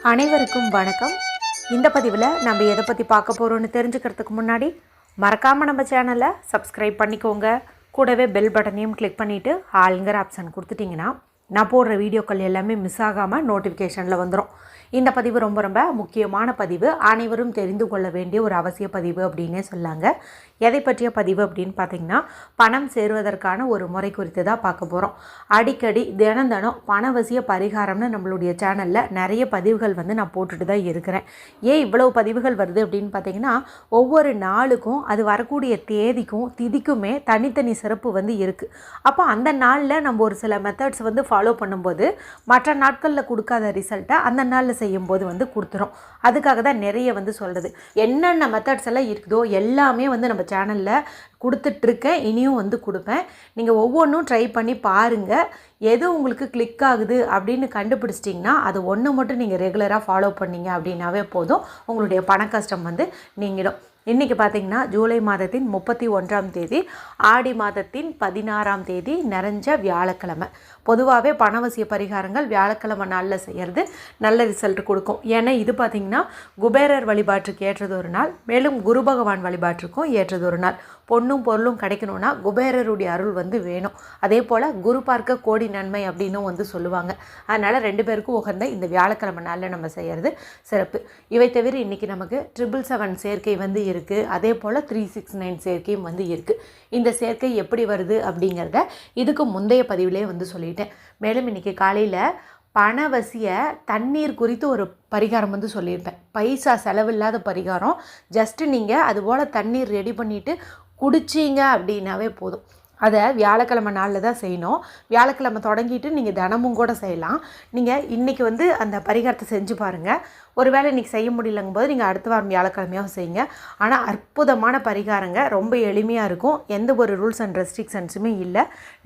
அனைவருக்கும் வணக்கம். இந்த பதிவில் நம்ம எதை பற்றி பார்க்க போகிறோன்னு தெரிஞ்சுக்கிறதுக்கு முன்னாடி மறக்காமல் நம்ம சேனலை சப்ஸ்கிரைப் பண்ணிக்கோங்க. கூடவே பெல் பட்டனையும் கிளிக் பண்ணிவிட்டு ஆளுங்கிற ஆப்ஷன் கொடுத்துட்டிங்கன்னா நான் போடுற வீடியோக்கள் எல்லாமே மிஸ் ஆகாமல் நோட்டிஃபிகேஷனில் வந்துடும். இந்த பதிவு ரொம்ப ரொம்ப முக்கியமான பதிவு, அனைவரும் தெரிந்து கொள்ள வேண்டிய ஒரு அவசிய பதிவு அப்படின்னே சொல்லாங்க. எதை பற்றிய பதிவு அப்படின்னு பார்த்திங்கன்னா, பணம் சேருவதற்கான ஒரு முறை குறித்து தான் பார்க்க போகிறோம். அடிக்கடி தினம் பணவசிய பரிகாரம்னு நம்மளுடைய சேனலில் நிறைய பதிவுகள் நான் போட்டுட்டு தான் இருக்கிறேன். ஏன் இவ்வளவு பதிவுகள் வருது அப்படின்னு பார்த்திங்கன்னா, ஒவ்வொரு நாளுக்கும் அது வரக்கூடிய தேதிக்கும் திதிக்குமே தனித்தனி சிறப்பு இருக்குது. அப்போ அந்த நாளில் நம்ம ஒரு சில மெத்தட்ஸ் ஃபாலோ பண்ணும்போது மற்ற நாட்களில் கொடுக்காத ரிசல்ட்டை அந்த நாளில் செய்யும்போது கொடுத்துரும். அதுக்காக தான் நிறைய சொல்கிறது. என்னென்ன மெத்தட்ஸ் எல்லாம் இருக்குதோ எல்லாமே நம்ம சேனலில் கொடுத்துட்ருக்கேன், இனியும் கொடுப்பேன். நீங்கள் ஒவ்வொன்றும் ட்ரை பண்ணி பாருங்கள். எது உங்களுக்கு கிளிக் ஆகுது அப்படின்னு கண்டுபிடிச்சிட்டிங்கன்னா அது ஒன்று மட்டும் நீங்கள் ரெகுலராக ஃபாலோ பண்ணிங்க அப்படின்னாவே போதும், உங்களுடைய பண கஷ்டம் நீங்கிடும். இன்றைக்கி பார்த்திங்கன்னா ஜூலை மாதத்தின் 31ஆம் தேதி, ஆடி மாதத்தின் 16ஆம் தேதி நிறைஞ்ச வியாழக்கிழமை. பொதுவாகவே பணவசிய பரிகாரங்கள் வியாழக்கிழமை நாளில் செய்கிறது நல்ல ரிசல்ட் கொடுக்கும். ஏன்னா இது பார்த்திங்கன்னா குபேரர் வழிபாட்டுக்கு ஏற்றது ஒரு நாள், மேலும் குரு பகவான் வழிபாட்டுக்கும் ஏற்றது ஒரு நாள். பொண்ணும் பொருளும் கிடைக்கணும்னா குபேரருடைய அருள் வேணும். அதே போல் குரு பார்க்க கோடி நன்மை அப்படின்னும் சொல்லுவாங்க. அதனால் 2 பேருக்கும் உகந்த இந்த வியாழக்கிழமை நாளில் நம்ம செய்கிறது சிறப்பு. இவை தவிர இன்றைக்கி நமக்கு 777 சேர்க்கை இருக்குது. அதே போல் 369 சேர்க்கையும் இருக்குது. இந்த சேர்க்கை எப்படி வருது அப்படிங்கிறத இதுக்கு முந்தைய பதிவிலே சொல்லிட்டேன். மேலும் இன்றைக்கி காலையில் பணவசிய தண்ணீர் குறித்து ஒரு பரிகாரம் சொல்லியிருப்பேன். பைசா செலவில்லாத பரிகாரம். ஜஸ்ட்டு நீங்கள் அதுபோல் தண்ணீர் ரெடி பண்ணிவிட்டு குடிச்சிங்க அப்படின்னாவே போதும். அதை வியாழக்கிழமை நாளில் தான் செய்யணும். வியாழக்கிழமை தொடங்கிட்டு நீங்கள் தினமும் கூட செய்யலாம். நீங்கள் இன்றைக்கி அந்த பரிகாரத்தை செஞ்சு பாருங்கள். ஒருவேளை இன்றைக்கி செய்ய முடியலங்கும் போது நீங்கள் அடுத்த வாரம் வியாழக்கிழமையாக செய்யுங்க. ஆனால் அற்புதமான பரிகாரங்க, ரொம்ப எளிமையாக இருக்கும். எந்த ஒரு ரூல்ஸ் அண்ட் ரெஸ்ட்ரிக்ஷன்ஸுமே இல்லை.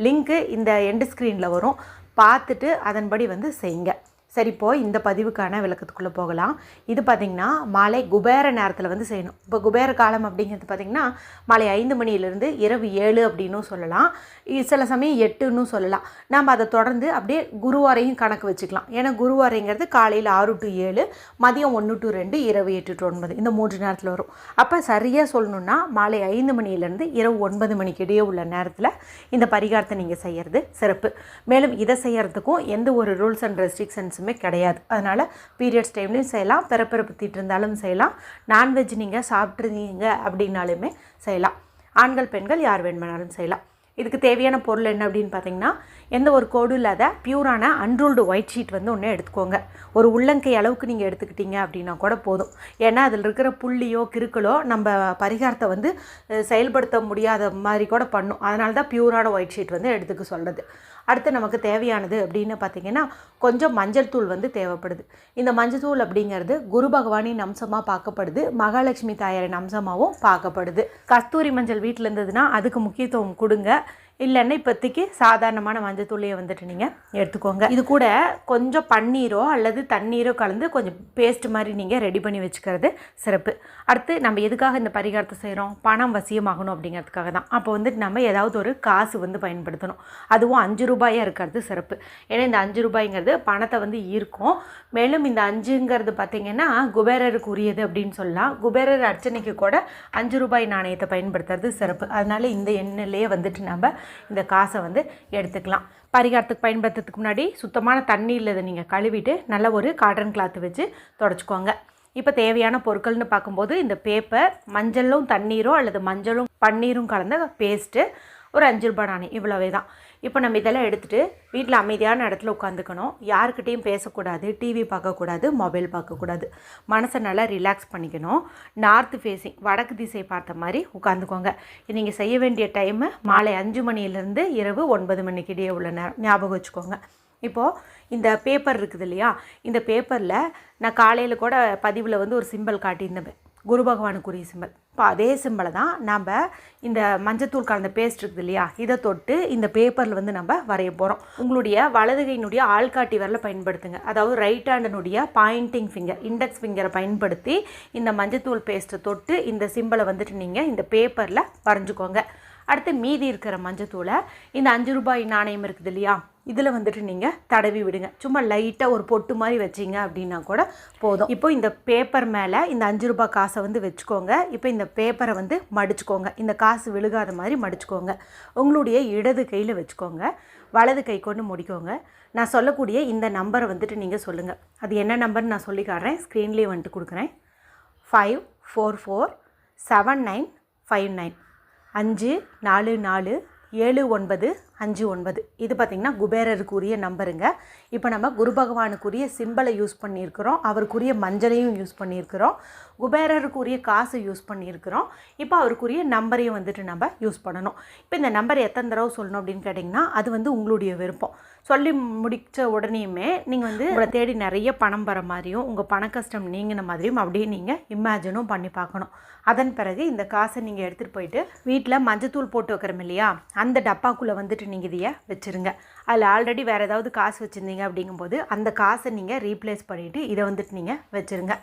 லிங்க்கு இந்த எண்டு ஸ்க்ரீனில் வரும், பார்த்துட்டு அதன்படி செய்யுங்க. சரி, இப்போது இந்த பதிவுக்கான விளக்கத்துக்குள்ளே போகலாம். இது பார்த்திங்கன்னா மாலை குபேர நேரத்தில் செய்யணும். இப்போ குபேர காலம் அப்படிங்கிறது பார்த்திங்கன்னா மாலை 5 மணியிலிருந்து இரவு 7 அப்படின்னும் சொல்லலாம், சில சமயம் 8ன்னு சொல்லலாம். நம்ம அதை தொடர்ந்து அப்படியே குருவாரையும் கணக்கு வச்சுக்கலாம். ஏன்னா குருவாரைங்கிறது காலையில் 6 to 7, மதியம் 1 to 2, இரவு 8 to 9, இந்த 3 நேரத்தில் வரும். அப்போ சரியாக சொல்லணுன்னா மாலை 5 மணியிலேருந்து இரவு 9 மணிக்கு இடையே உள்ள நேரத்தில் இந்த பரிகாரத்தை நீங்கள் செய்கிறது சிறப்பு. மேலும் இதை செய்கிறதுக்கும் எந்த ஒரு ரூல்ஸ் அண்ட் ரெஸ்ட்ரிக்ஷன்ஸ் கிடையாது. அதனால் பீரியட்ஸ் டைம்லையும் செய்யலாம், பிறப்பிற பற்றிட்டு இருந்தாலும் செய்யலாம், நான்வெஜ் நீங்கள் சாப்பிட்ருந்தீங்க அப்படின்னாலுமே செய்யலாம். ஆண்கள் பெண்கள் யார் வேணுமானாலும் செய்யலாம். இதுக்கு தேவையான பொருள் என்ன அப்படின்னு பார்த்தீங்கன்னா, எந்த ஒரு கோடும் இல்லாத பியூரான அன்ரூல்டு ஒயிட் ஷீட் ஒன்று எடுத்துக்கோங்க. ஒரு உள்ளங்கை அளவுக்கு நீங்கள் எடுத்துக்கிட்டீங்க அப்படின்னா கூட போதும். ஏன்னா அதில் இருக்கிற புள்ளியோ கிறுக்களோ நம்ம பரிகாரத்தை செயல்படுத்த முடியாத மாதிரி கூட பண்ணும். அதனால தான் பியூரான ஒயிட் ஷீட் எடுத்துக்க சொல்கிறது. அடுத்து நமக்கு தேவையானது அப்படின்னு பார்த்திங்கன்னா கொஞ்சம் மஞ்சள் தூள் தேவைப்படுது. இந்த மஞ்சள் தூள் அப்படிங்கிறது குரு பகவானின் அம்சமாக பார்க்கப்படுது, மகாலட்சுமி தாயாரின் அம்சமாகவும் பார்க்கப்படுது. கஸ்தூரி மஞ்சள் வீட்டில் இருந்ததுன்னா அதுக்கு முக்கியத்துவம் கொடுங்க. இல்லைன்னா இப்போதைக்கு சாதாரணமான மஞ்சள் தூளையை நீங்கள் எடுத்துக்கோங்க. இது கூட கொஞ்சம் பன்னீரோ அல்லது தண்ணீரோ கலந்து கொஞ்சம் பேஸ்ட் மாதிரி நீங்கள் ரெடி பண்ணி வச்சுக்கிறது சிறப்பு. அடுத்து நம்ம எதுக்காக இந்த பரிகாரத்தை செய்கிறோம்? பணம் வசியமாகணும் அப்படிங்கிறதுக்காக தான். அப்போ நம்ம ஏதாவது ஒரு காசு பயன்படுத்தணும். அதுவும் 5 ரூபாயாக இருக்கிறது சிறப்பு. ஏன்னா இந்த 5 ரூபாய்ங்கிறது பணத்தை ஈர்க்கும். மேலும் இந்த 5ங்கிறது பார்த்திங்கன்னா குபேரருக்கு உரியது அப்படின்னு சொல்லலாம். குபேரர் அர்ச்சனைக்கு கூட 5 ரூபாய் நாணயத்தை பயன்படுத்துறது சிறப்பு. அதனால் இந்த எண்ணெயிலேயே நம்ம இந்த காசை எடுத்துக்கலாம். பரிகாரத்துக்கு பயன்படுத்துறதுக்கு முன்னாடி சுத்தமான தண்ணீரில் இதை நீங்கள் கழுவிட்டு நல்ல ஒரு காட்டன் கிளாத்து வச்சு தொடச்சிக்கோங்க. இப்போ தேவையான பொருட்கள்னு பார்க்கும்போது இந்த பேப்பர், மஞ்சளும் தண்ணீரோ அல்லது மஞ்சளும் பன்னீரும் கலந்த பேஸ்ட்டு, ஒரு 5 ரூபாய் நாணயம், இவ்வளவே தான். இப்போ நம்ம இதெல்லாம் எடுத்துகிட்டு வீட்டில் அமைதியான இடத்துல உட்காந்துக்கணும். யாருக்கிட்டையும் பேசக்கூடாது, டிவி பார்க்கக்கூடாது, மொபைல் பார்க்கக்கூடாது. மனசை நல்லா ரிலாக்ஸ் பண்ணிக்கணும். நார்த் ஃபேஸிங், வடக்கு திசை பார்த்த மாதிரி உட்காந்துக்கோங்க. நீங்கள் செய்ய வேண்டிய டைமு மாலை 5 மணியிலேருந்து இரவு 9 மணிக்கு இடையே உள்ள நேரம் ஞாபகம் வச்சுக்கோங்க. இப்போது இந்த பேப்பர் இருக்குது இல்லையா, இந்த பேப்பரில் நான் காலையில் கூட பதிவில் ஒரு சிம்பிள் காட்டியிருந்தேன், குரு பகவானுக்குரிய சிம்பிள். இப்போ அதே சிம்பிளை தான் நம்ம இந்த மஞ்சத்தூள் கலந்த பேஸ்ட் இருக்குது இல்லையா, இதை தொட்டு இந்த பேப்பரில் நம்ம வரைய போகிறோம். உங்களுடைய வலது கையினுடைய ஆள்காட்டி விரலை பயன்படுத்துங்க. அதாவது ரைட் ஹேண்டனுடைய பாயிண்டிங் ஃபிங்கர், இண்டெக்ஸ் ஃபிங்கரை பயன்படுத்தி இந்த மஞ்சத்தூள் பேஸ்ட்டை தொட்டு இந்த சிம்பிளை நீங்கள் இந்த பேப்பரில் வரைஞ்சிக்கோங்க. அடுத்து மீதி இருக்கிற மஞ்சத்தூளை இந்த 5 ரூபாய் நாணயம் இருக்குது இல்லையா, இதில் வந்துட்டு நீங்கள் தடவி விடுங்க. சும்மா லைட்டாக ஒரு பொட்டு மாதிரி வச்சிங்க அப்படின்னா கூட போதும். இப்போ இந்த பேப்பர் மேலே இந்த 5 ரூபாய் காசை வந்து வச்சுக்கோங்க. இப்போ இந்த பேப்பரை வந்து மடிச்சுக்கோங்க. இந்த காசு விழுகாத மாதிரி மடிச்சுக்கோங்க. உங்களுடைய இடது கையில் வச்சுக்கோங்க, வலது கை கொண்டு முடிக்கோங்க. நான் சொல்லக்கூடிய இந்த நம்பரை வந்துட்டு நீங்கள் சொல்லுங்கள். அது என்ன நம்பர்னு நான் சொல்லி காட்டுறேன், ஸ்க்ரீன்லேயே வந்துட்டு கொடுக்குறேன். 5447959 5447959. இது பார்த்திங்கன்னா குபேரருக்குரிய நம்பருங்க. இப்போ நம்ம குரு பகவானுக்குரிய சிம்பலை யூஸ் பண்ணியிருக்கிறோம், அவருக்குரிய மஞ்சளையும் யூஸ் பண்ணியிருக்கிறோம், குபேரருக்குரிய காசு யூஸ் பண்ணியிருக்கிறோம். இப்போ அவருக்குரிய நம்பரையும் வந்துட்டு நம்ம யூஸ் பண்ணணும். இப்போ இந்த நம்பர் எத்தனை தடவை சொல்லணும் அப்படின்னு கேட்டிங்கன்னா அது வந்து உங்களுடைய விருப்பம். சொல்லி முடித்த உடனேயுமே நீங்கள் வந்து உங்களை தேடி நிறைய பணம் வர மாதிரியும் உங்கள் பண கஷ்டம் நீங்கின மாதிரியும் அப்படியே நீங்கள் இமேஜினும் பண்ணி பார்க்கணும். அதன் பிறகு இந்த காசை நீங்கள் எடுத்துகிட்டு போயிட்டு வீட்டில் மஞ்சத்தூள் போட்டு வைக்கிறோம் இல்லையா, அந்த டப்பாக்குள்ளே வந்துட்டு நீங்கள் இதையை வச்சுருங்க. அதில் ஆல்ரெடி வேறு ஏதாவது காசு வச்சுருந்தீங்க அப்படிங்கும்போது அந்த காசை நீங்கள் ரீப்ளேஸ் பண்ணிவிட்டு இதை வந்துட்டு நீங்கள் வச்சுருங்க.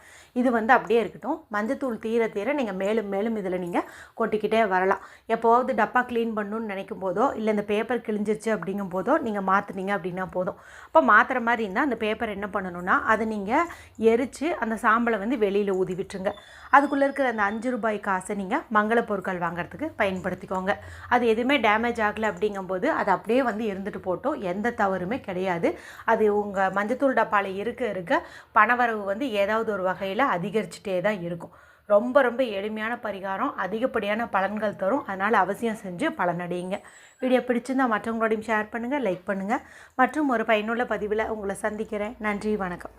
இது வந்து அப்படியே இருக்கட்டும். மஞ்சத்தூள் தீர தீர நீங்கள் மேலும் மேலும் இதில் நீங்கள் கொட்டிக்கிட்டே வரலாம். எப்போவாவது டப்பா க்ளீன் பண்ணணுன்னு நினைக்கும் போதோ இல்லை இந்த பேப்பர் கிழிஞ்சிருச்சு அப்படிங்கும் போதோ நீங்கள் மாற்றுனீங்க அப்படின்னா போதும். அப்போ மாற்றுற மாதிரி இருந்தால் அந்த பேப்பர் என்ன பண்ணணும்னா அதை நீங்கள் எரித்து அந்த சாம்பலை வந்து வெளியில் ஊதி விட்டுருங்க. அதுக்குள்ளே இருக்கிற அந்த 5 ரூபாய் காசை நீங்கள் மங்கள பொருட்கள் வாங்குறதுக்கு பயன்படுத்திக்கோங்க. அது எதுவுமே டேமேஜ் ஆகலை அப்படிங்கும்போது அது அப்படியே வந்து இருந்துட்டு போட்டோம், எந்த தவறுமே கிடையாது. அது உங்கள் மஞ்சத்தூள் டப்பாவில் இருக்க பணவரவு வந்து ஏதாவது ஒரு வகையில் அதிகரிச்சுட்டே தான் இருக்கும். ரொம்ப ரொம்ப எளிமையான பரிகாரம், அதிகப்படியான பலன்கள் தரும். அதனால் அவசியம் செஞ்சு பலனடையுங்க. வீடியோ பிடிச்சிருந்தால் மற்றவங்களோடையும் ஷேர் பண்ணுங்கள், லைக் பண்ணுங்கள். மற்றும் ஒரு பயனுள்ள பதிவில் உங்களை சந்திக்கிறேன். நன்றி, வணக்கம்.